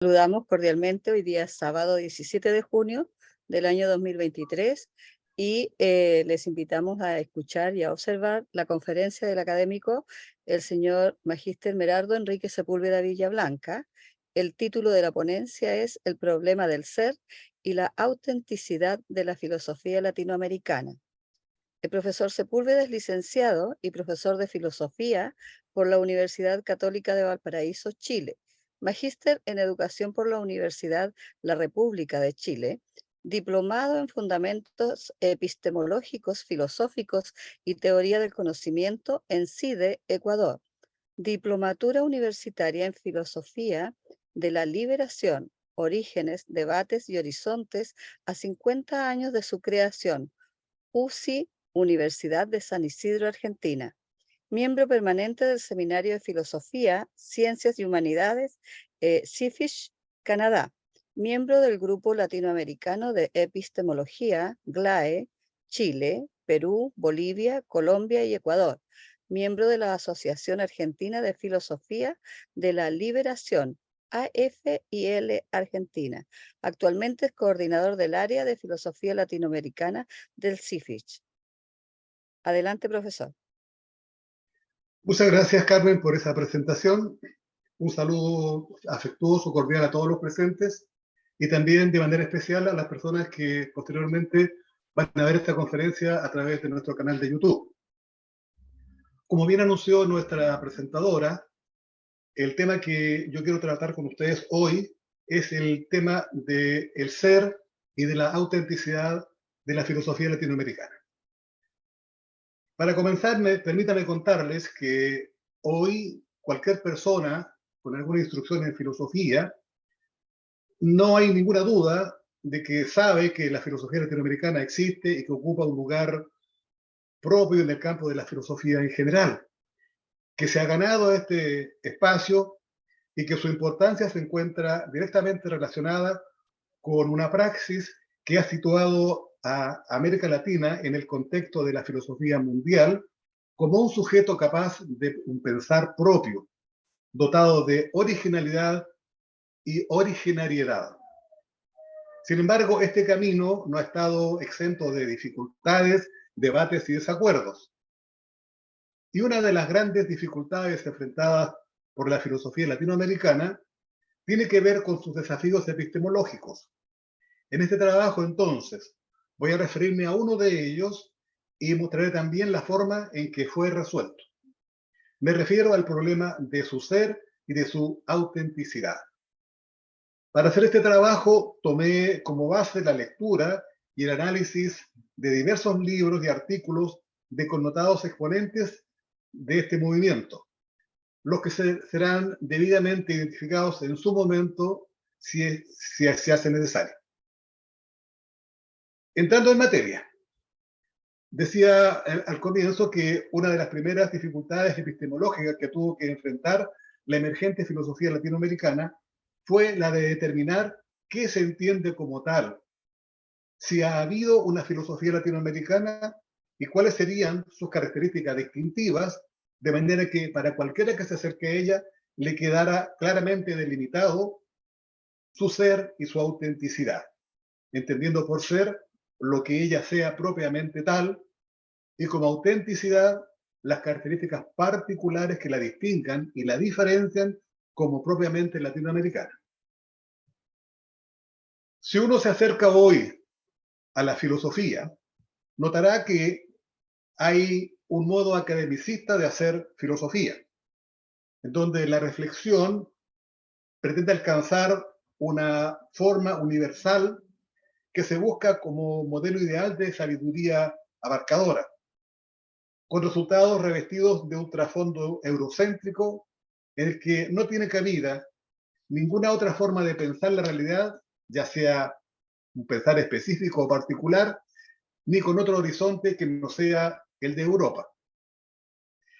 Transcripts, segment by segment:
Saludamos cordialmente. Hoy día es sábado 17 de junio del año 2023 y les invitamos a escuchar y a observar la conferencia del académico, el señor Magíster Merardo Enrique Sepúlveda Villablanca. El título de la ponencia es El problema del ser y la autenticidad de la filosofía latinoamericana. El profesor Sepúlveda es licenciado y profesor de filosofía por la Universidad Católica de Valparaíso, Chile, magíster en educación por la Universidad La República de Chile, diplomado en fundamentos epistemológicos, filosóficos y teoría del conocimiento en CIDE, Ecuador, diplomatura universitaria en filosofía de la liberación, orígenes, debates y horizontes a 50 años de su creación, UCI, Universidad de San Isidro, Argentina. Miembro permanente del Seminario de Filosofía, Ciencias y Humanidades, CIFISH, Canadá. Miembro del Grupo Latinoamericano de Epistemología, GLAE, Chile, Perú, Bolivia, Colombia y Ecuador. Miembro de la Asociación Argentina de Filosofía de la Liberación, AFIL Argentina. Actualmente es coordinador del área de Filosofía Latinoamericana del CIFISH. Adelante, profesor. Muchas gracias, Carmen, por esa presentación. Un saludo afectuoso, cordial a todos los presentes y también de manera especial a las personas que posteriormente van a ver esta conferencia a través de nuestro canal de YouTube. Como bien anunció nuestra presentadora, el tema que yo quiero tratar con ustedes hoy es el tema del ser y de la autenticidad de la filosofía latinoamericana. Para comenzar, permítame contarles que hoy cualquier persona con alguna instrucción en filosofía, no hay ninguna duda de que sabe que la filosofía latinoamericana existe y que ocupa un lugar propio en el campo de la filosofía en general, que se ha ganado este espacio y que su importancia se encuentra directamente relacionada con una praxis que ha situado a América Latina en el contexto de la filosofía mundial como un sujeto capaz de un pensar propio, dotado de originalidad y originariedad. Sin embargo, este camino no ha estado exento de dificultades, debates y desacuerdos. Y una de las grandes dificultades enfrentadas por la filosofía latinoamericana tiene que ver con sus desafíos epistemológicos. En este trabajo, entonces, voy a referirme a uno de ellos y mostraré también la forma en que fue resuelto. Me refiero al problema de su ser y de su autenticidad. Para hacer este trabajo tomé como base la lectura y el análisis de diversos libros y artículos de connotados exponentes de este movimiento, los que serán debidamente identificados en su momento si se hace necesario. Entrando en materia, decía al comienzo que una de las primeras dificultades epistemológicas que tuvo que enfrentar la emergente filosofía latinoamericana fue la de determinar qué se entiende como tal, si ha habido una filosofía latinoamericana y cuáles serían sus características distintivas, de manera que para cualquiera que se acerque a ella le quedara claramente delimitado su ser y su autenticidad, entendiendo por ser lo que ella sea propiamente tal, y como autenticidad las características particulares que la distingan y la diferencian como propiamente latinoamericana. Si uno se acerca hoy a la filosofía, notará que hay un modo academicista de hacer filosofía, en donde la reflexión pretende alcanzar una forma universal que se busca como modelo ideal de sabiduría abarcadora, con resultados revestidos de un trasfondo eurocéntrico en el que no tiene cabida ninguna otra forma de pensar la realidad, ya sea un pensar específico o particular, ni con otro horizonte que no sea el de Europa.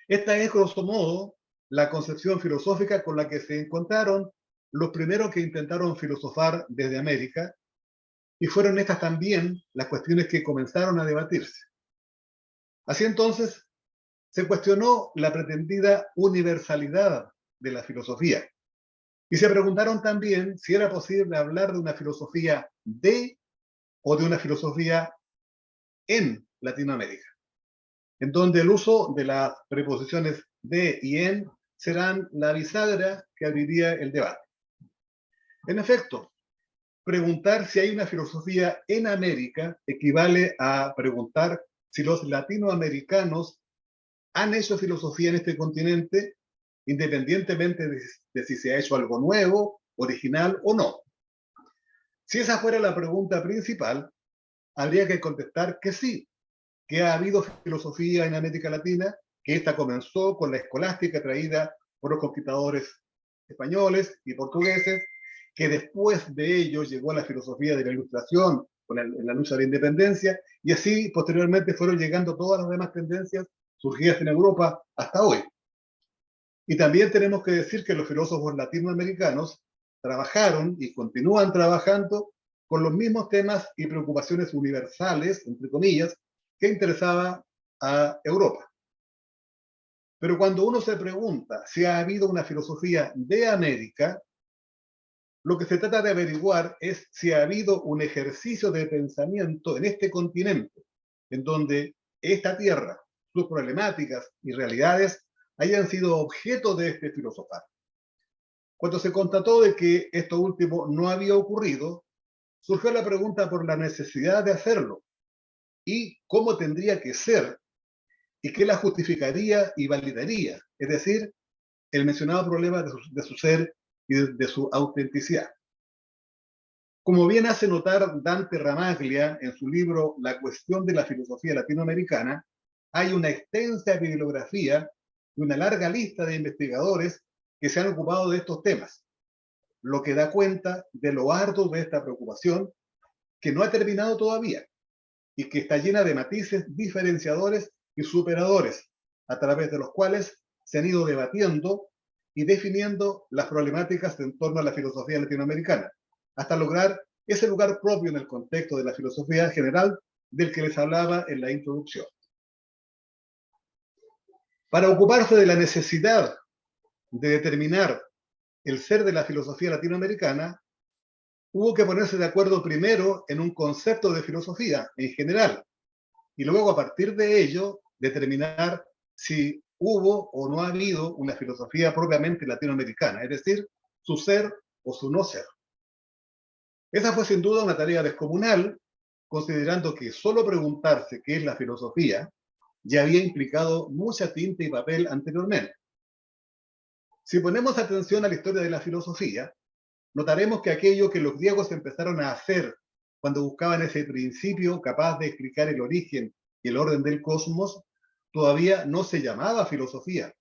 Esta es, grosso modo, la concepción filosófica con la que se encontraron los primeros que intentaron filosofar desde América, y fueron estas también las cuestiones que comenzaron a debatirse. Así entonces, se cuestionó la pretendida universalidad de la filosofía, Y se preguntaron también si era posible hablar de una filosofía de o de una filosofía en Latinoamérica, en donde el uso de las preposiciones de y en serán la bisagra que abriría el debate. En efecto, preguntar si hay una filosofía en América equivale a preguntar si los latinoamericanos han hecho filosofía en este continente, independientemente de si se ha hecho algo nuevo, original o no. Si esa fuera la pregunta principal, habría que contestar que sí, que ha habido filosofía en América Latina, que esta comenzó con la escolástica traída por los conquistadores españoles y portugueses, que después de ello llegó a la filosofía de la Ilustración con la lucha de la independencia, y así posteriormente fueron llegando todas las demás tendencias surgidas en Europa hasta hoy. Y también tenemos que decir que los filósofos latinoamericanos trabajaron y continúan trabajando con los mismos temas y preocupaciones universales, entre comillas, que interesaba a Europa. Pero cuando uno se pregunta si ha habido una filosofía de América, lo que se trata de averiguar es si ha habido un ejercicio de pensamiento en este continente, en donde esta tierra, sus problemáticas y realidades hayan sido objeto de este filosofar. Cuando se constató de que esto último no había ocurrido, surgió la pregunta por la necesidad de hacerlo y cómo tendría que ser y qué la justificaría y validaría, es decir, el mencionado problema de su ser y de su autenticidad. Como bien hace notar Dante Ramaglia en su libro La cuestión de la filosofía latinoamericana, hay una extensa bibliografía y una larga lista de investigadores que se han ocupado de estos temas, lo que da cuenta de lo arduo de esta preocupación que no ha terminado todavía y que está llena de matices diferenciadores y superadores, a través de los cuales se han ido debatiendo y definiendo las problemáticas en torno a la filosofía latinoamericana, hasta lograr ese lugar propio en el contexto de la filosofía general del que les hablaba en la introducción. Para ocuparse de la necesidad de determinar el ser de la filosofía latinoamericana, hubo que ponerse de acuerdo primero en un concepto de filosofía en general, y luego a partir de ello determinar si hubo o no ha habido una filosofía propiamente latinoamericana, es decir, su ser o su no ser. Esa fue sin duda una tarea descomunal, considerando que solo preguntarse qué es la filosofía ya había implicado mucha tinta y papel anteriormente. Si ponemos atención a la historia de la filosofía, notaremos que aquello que los griegos empezaron a hacer cuando buscaban ese principio capaz de explicar el origen y el orden del cosmos, todavía no se llamaba filosofía,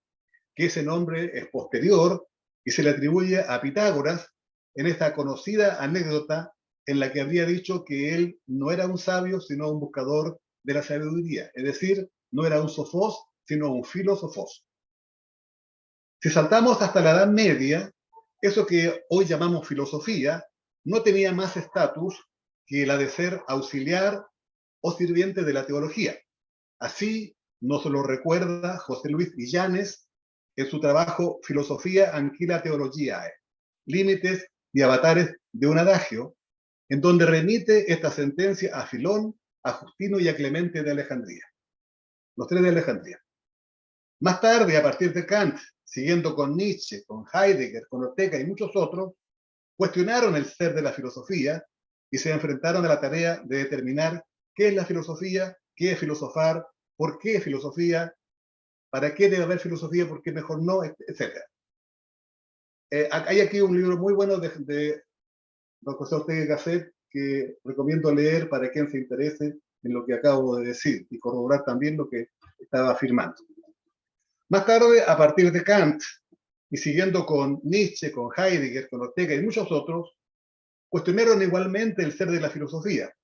que ese nombre es posterior y se le atribuye a Pitágoras en esta conocida anécdota en la que habría dicho que él no era un sabio, sino un buscador de la sabiduría, es decir, no era un sofós, sino un filósofos. Si saltamos hasta la Edad Media, eso que hoy llamamos filosofía no tenía más estatus que la de ser auxiliar o sirviente de la teología. Así nos lo recuerda José Luis Illanes en su trabajo Filosofía Anquila Theologiae, límites y avatares de un adagio, en donde remite esta sentencia a Filón, a Justino y a Clemente de Alejandría, los tres de Alejandría. Más tarde, a partir de Kant, siguiendo con Nietzsche, con Heidegger, con Ortega y muchos otros, cuestionaron el ser de la filosofía y se enfrentaron a la tarea de determinar qué es la filosofía, qué es filosofar, por qué es filosofía, para qué debe haber filosofía, por qué mejor no, etc. Hay aquí un libro muy bueno de don José Ortega y Gasset que recomiendo leer para quien se interese en lo que acabo de decir y corroborar también lo que estaba afirmando. Más tarde, a partir de Kant, y siguiendo con Nietzsche, con Heidegger, con Ortega y muchos otros, cuestionaron igualmente el ser de la filosofía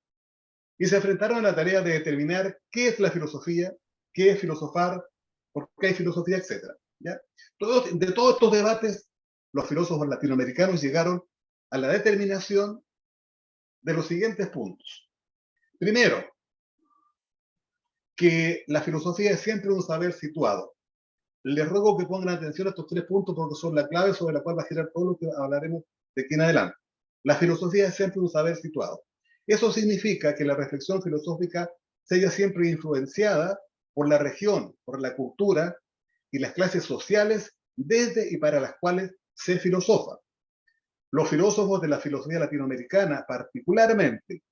y se enfrentaron a la tarea de determinar qué es la filosofía, qué es filosofar, por qué hay filosofía, etc. ¿Ya? De todos estos debates, los filósofos latinoamericanos llegaron a la determinación de los siguientes puntos. Primero, que la filosofía es siempre un saber situado, Les ruego que pongan atención a estos 3 puntos porque son la clave sobre la cual va a girar todo lo que hablaremos de aquí en adelante. La filosofía es siempre un saber situado. Eso significa que la reflexión filosófica sea siempre influenciada por la región, por la cultura y las clases sociales desde y para las cuales se filosofa. Los filósofos de la filosofía latinoamericana, particularmente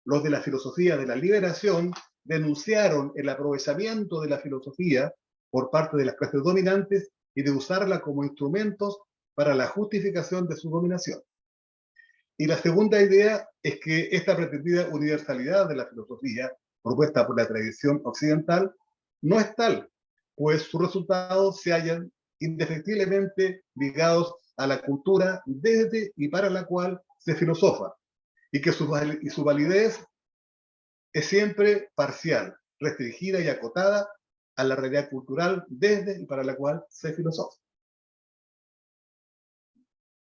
los de la filosofía de la liberación, denunciaron el aprovechamiento de la filosofía por parte de las clases dominantes y de usarla como instrumentos para la justificación de su dominación. Y la segunda idea es que esta pretendida universalidad de la filosofía, propuesta por la tradición occidental, no es tal, pues sus resultados se hallan indefectiblemente ligados a la cultura desde y para la cual se filosofa, y que su validez es siempre parcial, restringida y acotada a la realidad cultural desde y para la cual se filosofa.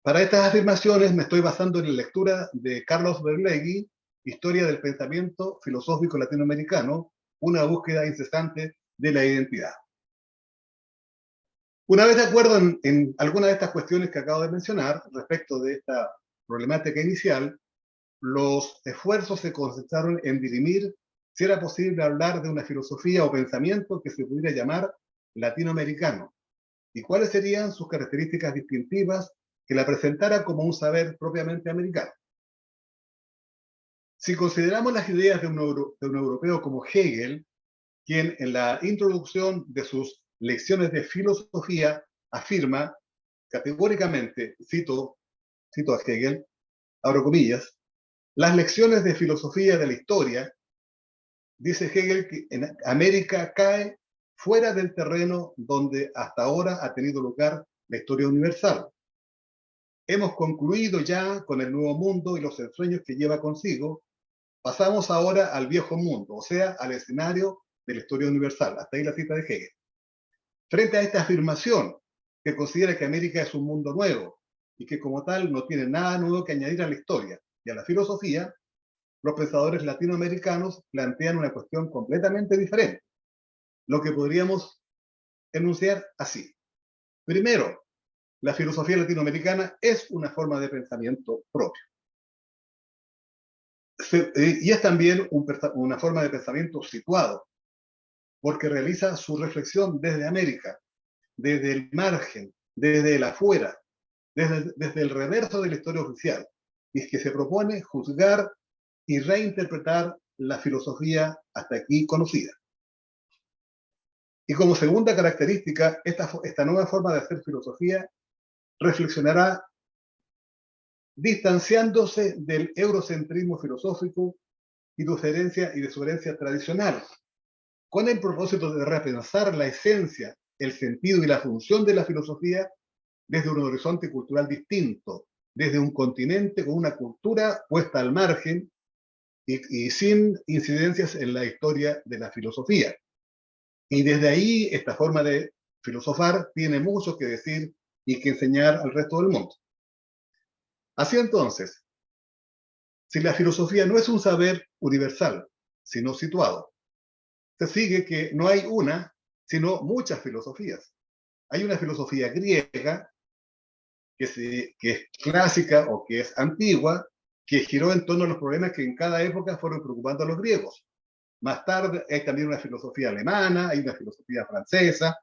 Para estas afirmaciones me estoy basando en la lectura de Carlos Berlegui, Historia del Pensamiento Filosófico Latinoamericano, una búsqueda incesante de la identidad. Una vez de acuerdo en algunas de estas cuestiones que acabo de mencionar respecto de esta problemática inicial, los esfuerzos se concentraron en dirimir si era posible hablar de una filosofía o pensamiento que se pudiera llamar latinoamericano y cuáles serían sus características distintivas que la presentara como un saber propiamente americano. Si consideramos las ideas de un europeo como Hegel, quien en la introducción de sus lecciones de filosofía afirma categóricamente, cito a Hegel, abro comillas, las lecciones de filosofía de la historia, dice Hegel que en América cae fuera del terreno donde hasta ahora ha tenido lugar la historia universal. Hemos concluido ya con el nuevo mundo y los ensueños que lleva consigo. Pasamos ahora al viejo mundo, o sea, al escenario de la historia universal. Hasta ahí la cita de Hegel. Frente a esta afirmación, que considera que América es un mundo nuevo y que como tal no tiene nada nuevo que añadir a la historia y a la filosofía, los pensadores latinoamericanos plantean una cuestión completamente diferente, lo que podríamos enunciar así. Primero, la filosofía latinoamericana es una forma de pensamiento propio. Y es también una forma de pensamiento situado, porque realiza su reflexión desde América, desde el margen, desde el afuera, desde el reverso de la historia oficial, y es que se propone juzgar y reinterpretar la filosofía hasta aquí conocida. Y como segunda característica, esta nueva forma de hacer filosofía reflexionará distanciándose del eurocentrismo filosófico y de su herencia tradicional, con el propósito de repensar la esencia, el sentido y la función de la filosofía desde un horizonte cultural distinto, desde un continente con una cultura puesta al margen y sin incidencias en la historia de la filosofía. Y desde ahí esta forma de filosofar tiene mucho que decir y que enseñar al resto del mundo. Así entonces, si la filosofía no es un saber universal, sino situado, se sigue que no hay una, sino muchas filosofías. Hay una filosofía griega que es clásica o que es antigua, que giró en torno a los problemas que en cada época fueron preocupando a los griegos. Más tarde hay también una filosofía alemana, hay una filosofía francesa,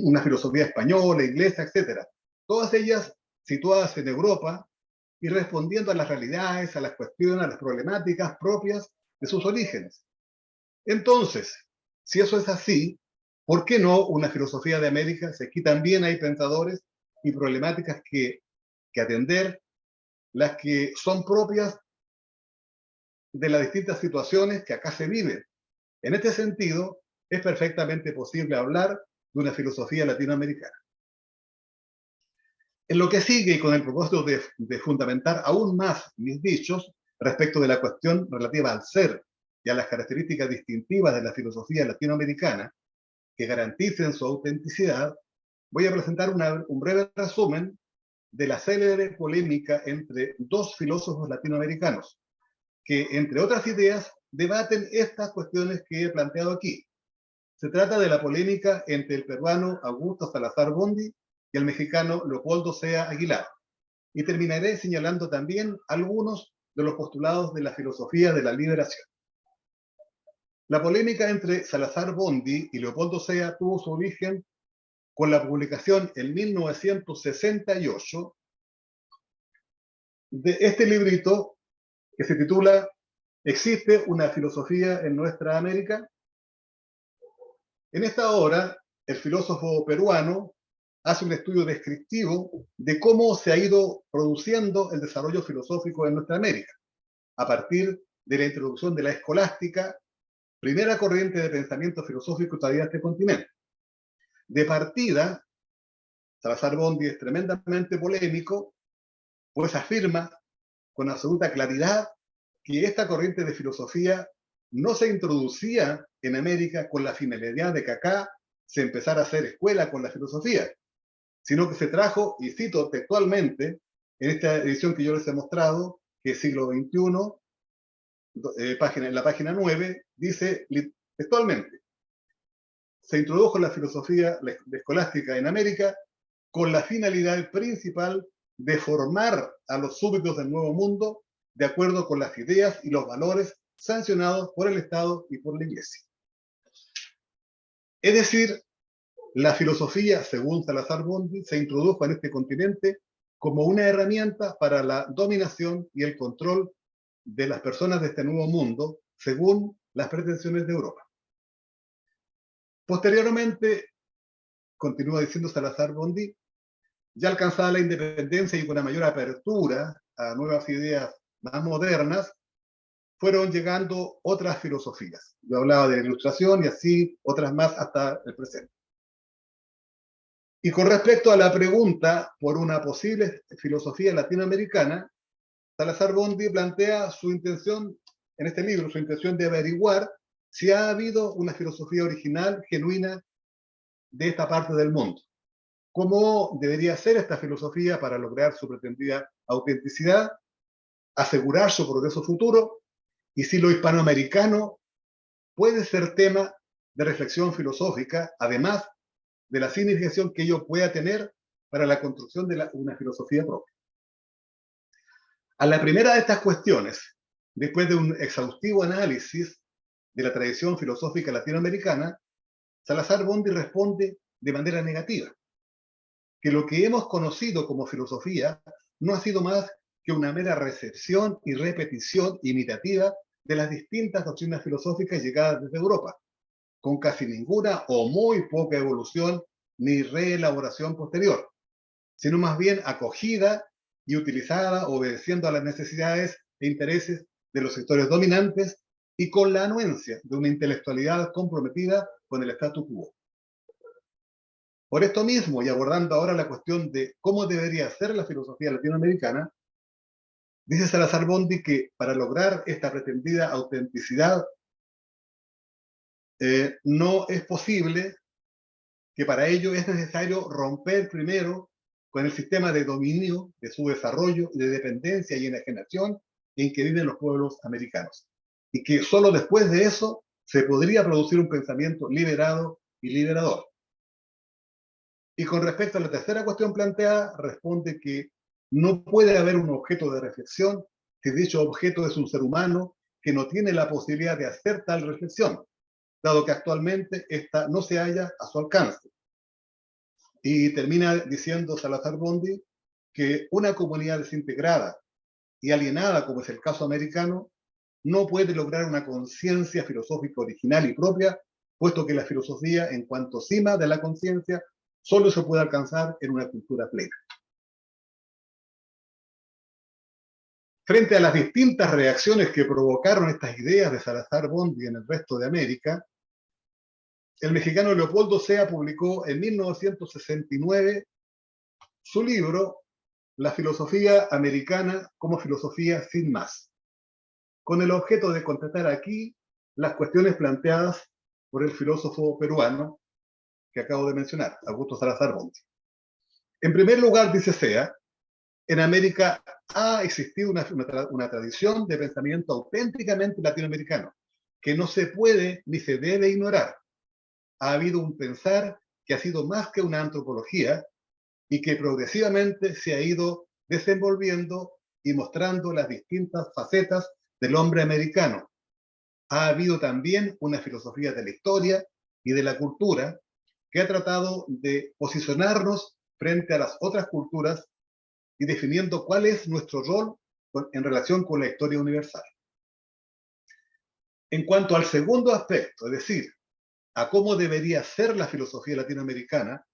una filosofía española, inglesa, etc. Todas ellas situadas en Europa y respondiendo a las realidades, a las cuestiones, a las problemáticas propias de sus orígenes. Entonces, si eso es así, ¿por qué no una filosofía de América? Si aquí también hay pensadores y problemáticas que atender, las que son propias de las distintas situaciones que acá se viven. En este sentido, es perfectamente posible hablar de una filosofía latinoamericana. En lo que sigue, y con el propósito de fundamentar aún más mis dichos respecto de la cuestión relativa al ser y a las características distintivas de la filosofía latinoamericana, que garanticen su autenticidad, voy a presentar un breve resumen de la célebre polémica entre dos filósofos latinoamericanos, que, entre otras ideas, debaten estas cuestiones que he planteado aquí. Se trata de la polémica entre el peruano Augusto Salazar Bondy y el mexicano Leopoldo Sea Aguilar. Y terminaré señalando también algunos de los postulados de la filosofía de la liberación. La polémica entre Salazar Bondy y Leopoldo Sea tuvo su origen con la publicación en 1968 de este librito que se titula ¿Existe una filosofía en nuestra América? En esta obra, el filósofo peruano hace un estudio descriptivo de cómo se ha ido produciendo el desarrollo filosófico en nuestra América, a partir de la introducción de la escolástica, primera corriente de pensamiento filosófico todavía en este continente. De partida, Salazar Bondy es tremendamente polémico, pues afirma con absoluta claridad que esta corriente de filosofía no se introducía en América con la finalidad de que acá se empezara a hacer escuela con la filosofía, sino que se trajo, y cito textualmente, en esta edición que yo les he mostrado, que es siglo XXI, en la página 9, dice textualmente, se introdujo la filosofía escolástica en América con la finalidad principal de formar a los súbditos del Nuevo Mundo de acuerdo con las ideas y los valores sancionados por el Estado y por la Iglesia. Es decir, la filosofía, según Salazar Bondy, se introdujo en este continente como una herramienta para la dominación y el control de las personas de este Nuevo Mundo, según las pretensiones de Europa. Posteriormente, continúa diciendo Salazar Bondy, ya alcanzada la independencia y con una mayor apertura a nuevas ideas más modernas, fueron llegando otras filosofías. Yo hablaba de la Ilustración y así otras más hasta el presente. Y con respecto a la pregunta por una posible filosofía latinoamericana, Salazar Bondy plantea su intención, en este libro, su intención de averiguar si ha habido una filosofía original, genuina, de esta parte del mundo. ¿Cómo debería ser esta filosofía para lograr su pretendida autenticidad, asegurar su progreso futuro, y si lo hispanoamericano puede ser tema de reflexión filosófica, además de la significación que ello pueda tener para la construcción de una filosofía propia? A la primera de estas cuestiones, después de un exhaustivo análisis de la tradición filosófica latinoamericana, Salazar Bondy responde de manera negativa, que lo que hemos conocido como filosofía no ha sido más que una mera recepción y repetición imitativa de las distintas doctrinas filosóficas llegadas desde Europa, con casi ninguna o muy poca evolución ni reelaboración posterior, sino más bien acogida y utilizada obedeciendo a las necesidades e intereses de los sectores dominantes y con la anuencia de una intelectualidad comprometida con el statu quo. Por esto mismo, y abordando ahora la cuestión de cómo debería ser la filosofía latinoamericana, dice Salazar Bondy que para lograr esta pretendida autenticidad no es posible, que para ello es necesario romper primero con el sistema de dominio, de su desarrollo, de dependencia y enajenación en que viven los pueblos americanos. Y que solo después de eso se podría producir un pensamiento liberado y liberador. Y con respecto a la tercera cuestión planteada, responde que no puede haber un objeto de reflexión si dicho objeto es un ser humano que no tiene la posibilidad de hacer tal reflexión, dado que actualmente esta no se halla a su alcance. Y termina diciendo Salazar Bondy que una comunidad desintegrada y alienada, como es el caso americano, no puede lograr una conciencia filosófica original y propia, puesto que la filosofía, en cuanto cima de la conciencia, solo se puede alcanzar en una cultura plena. Frente a las distintas reacciones que provocaron estas ideas de Salazar Bondy en el resto de América, el mexicano Leopoldo Sea publicó en 1969 su libro La filosofía americana como filosofía sin más, con el objeto de contestar aquí las cuestiones planteadas por el filósofo peruano que acabo de mencionar, Augusto Salazar Bondy. En primer lugar, dice Sea, en América ha existido una tradición de pensamiento auténticamente latinoamericano, que no se puede ni se debe ignorar, ha habido un pensar que ha sido más que una antropología y que progresivamente se ha ido desenvolviendo y mostrando las distintas facetas del hombre americano. Ha habido también una filosofía de la historia y de la cultura que ha tratado de posicionarnos frente a las otras culturas y definiendo cuál es nuestro rol en relación con la historia universal. En cuanto al segundo aspecto, es decir, a cómo debería ser la filosofía latinoamericana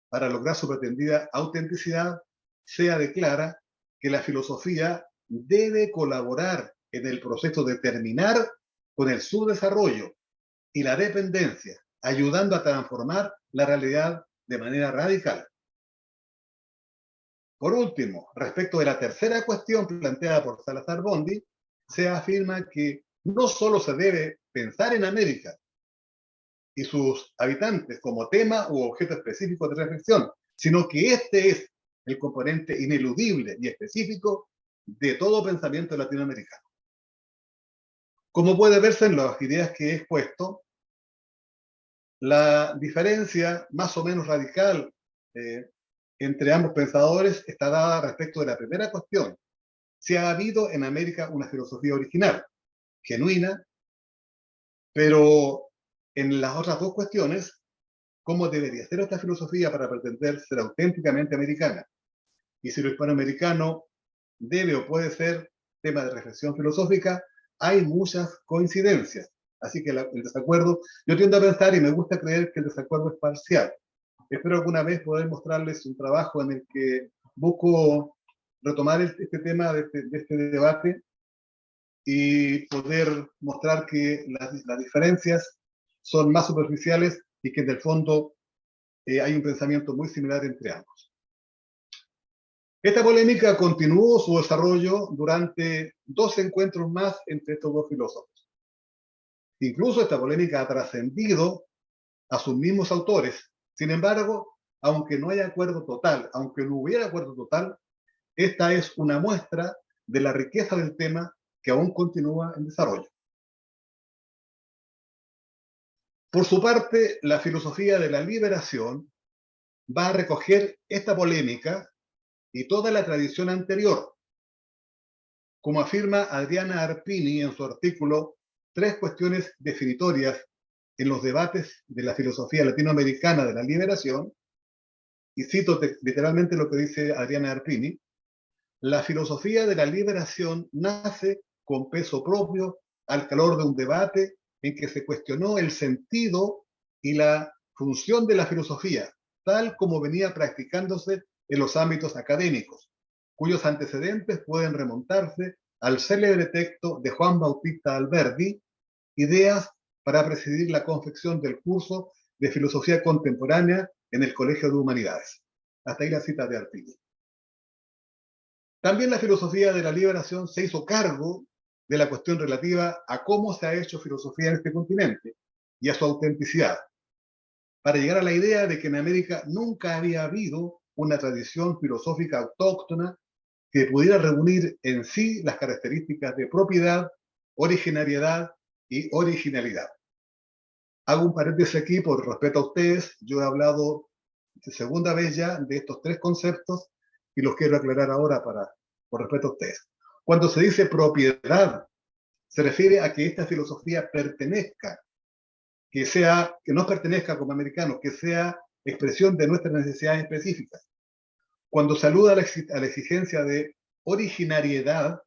para lograr su pretendida autenticidad, se declara que la filosofía debe colaborar en el proceso de terminar con el subdesarrollo y la dependencia, ayudando a transformar la realidad de manera radical. Por último, respecto de la tercera cuestión planteada por Salazar Bondi, se afirma que no solo se debe pensar en América y sus habitantes como tema u objeto específico de reflexión, sino que este es el componente ineludible y específico de todo pensamiento latinoamericano. Como puede verse en las ideas que he expuesto, la diferencia más o menos radical entre ambos pensadores está dada respecto de la primera cuestión. Si ha habido en América una filosofía original, genuina, pero en las otras dos cuestiones, ¿cómo debería ser esta filosofía para pretender ser auténticamente americana? Y si lo hispanoamericano debe o puede ser tema de reflexión filosófica, hay muchas coincidencias. Así que el desacuerdo, yo tiendo a pensar y me gusta creer que el desacuerdo es parcial. Espero alguna vez poder mostrarles un trabajo en el que busco retomar este tema de este debate y poder mostrar que las diferencias son más superficiales y que en el fondo hay un pensamiento muy similar entre ambos. Esta polémica continuó su desarrollo durante dos encuentros más entre estos dos filósofos. Incluso esta polémica ha trascendido a sus mismos autores. Sin embargo, aunque no haya acuerdo total, aunque no hubiera acuerdo total, esta es una muestra de la riqueza del tema que aún continúa en desarrollo. Por su parte, la filosofía de la liberación va a recoger esta polémica y toda la tradición anterior, como afirma Adriana Arpini en su artículo Tres cuestiones definitorias en los debates de la filosofía latinoamericana de la liberación, y cito literalmente lo que dice Adriana Arpini: la filosofía de la liberación nace con peso propio al calor de un debate en que se cuestionó el sentido y la función de la filosofía, tal como venía practicándose en los ámbitos académicos, cuyos antecedentes pueden remontarse al célebre texto de Juan Bautista Alberdi, Ideas para presidir la confección del curso de filosofía contemporánea en el Colegio de Humanidades. Hasta ahí la cita de Arpini. También la filosofía de la liberación se hizo cargo de la cuestión relativa a cómo se ha hecho filosofía en este continente y a su autenticidad, para llegar a la idea de que en América nunca había habido una tradición filosófica autóctona que pudiera reunir en sí las características de propiedad, originariedad y originalidad. Hago un paréntesis aquí por respeto a ustedes. Yo he hablado de segunda vez ya de estos tres conceptos y los quiero aclarar ahora por respeto a ustedes. Cuando se dice propiedad, se refiere a que esta filosofía pertenezca, que no pertenezca como americano, que sea expresión de nuestras necesidades específicas. Cuando se alude a la exigencia de originariedad,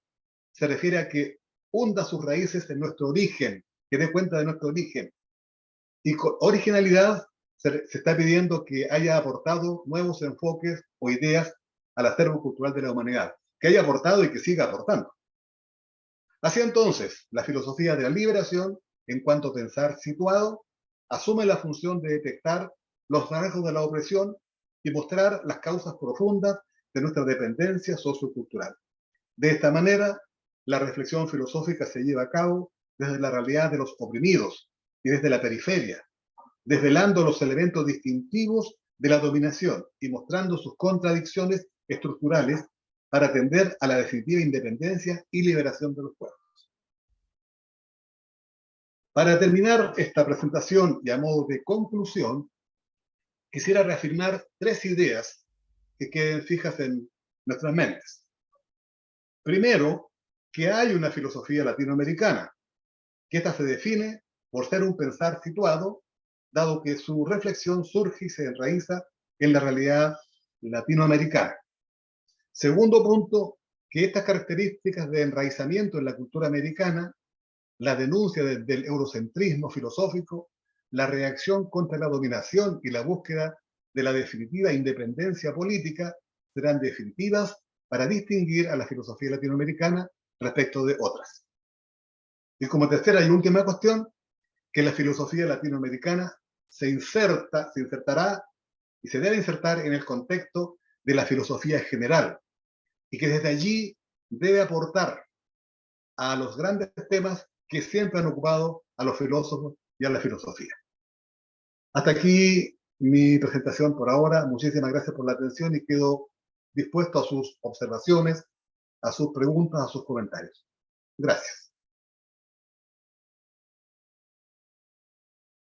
se refiere a que hunda sus raíces en nuestro origen, que dé cuenta de nuestro origen. Y con originalidad se está pidiendo que haya aportado nuevos enfoques o ideas al acervo cultural de la humanidad, que haya aportado y que siga aportando. Así entonces, la filosofía de la liberación, en cuanto a pensar situado, asume la función de detectar los rasgos de la opresión y mostrar las causas profundas de nuestra dependencia sociocultural. De esta manera, la reflexión filosófica se lleva a cabo desde la realidad de los oprimidos y desde la periferia, desvelando los elementos distintivos de la dominación y mostrando sus contradicciones estructurales para atender a la definitiva independencia y liberación de los pueblos. Para terminar esta presentación y a modo de conclusión, quisiera reafirmar 3 ideas que queden fijas en nuestras mentes. Primero, que hay una filosofía latinoamericana, que esta se define por ser un pensar situado, dado que su reflexión surge y se enraiza en la realidad latinoamericana. Segundo punto, que estas características de enraizamiento en la cultura americana, la denuncia del eurocentrismo filosófico, la reacción contra la dominación y la búsqueda de la definitiva independencia política serán definitivas para distinguir a la filosofía latinoamericana respecto de otras. Y como tercera y última cuestión, que la filosofía latinoamericana se insertará y se debe insertar en el contexto de la filosofía general, y que desde allí debe aportar a los grandes temas que siempre han ocupado a los filósofos y a la filosofía. Hasta aquí mi presentación por ahora. Muchísimas gracias por la atención y quedo dispuesto a sus observaciones, a sus preguntas, a sus comentarios. Gracias.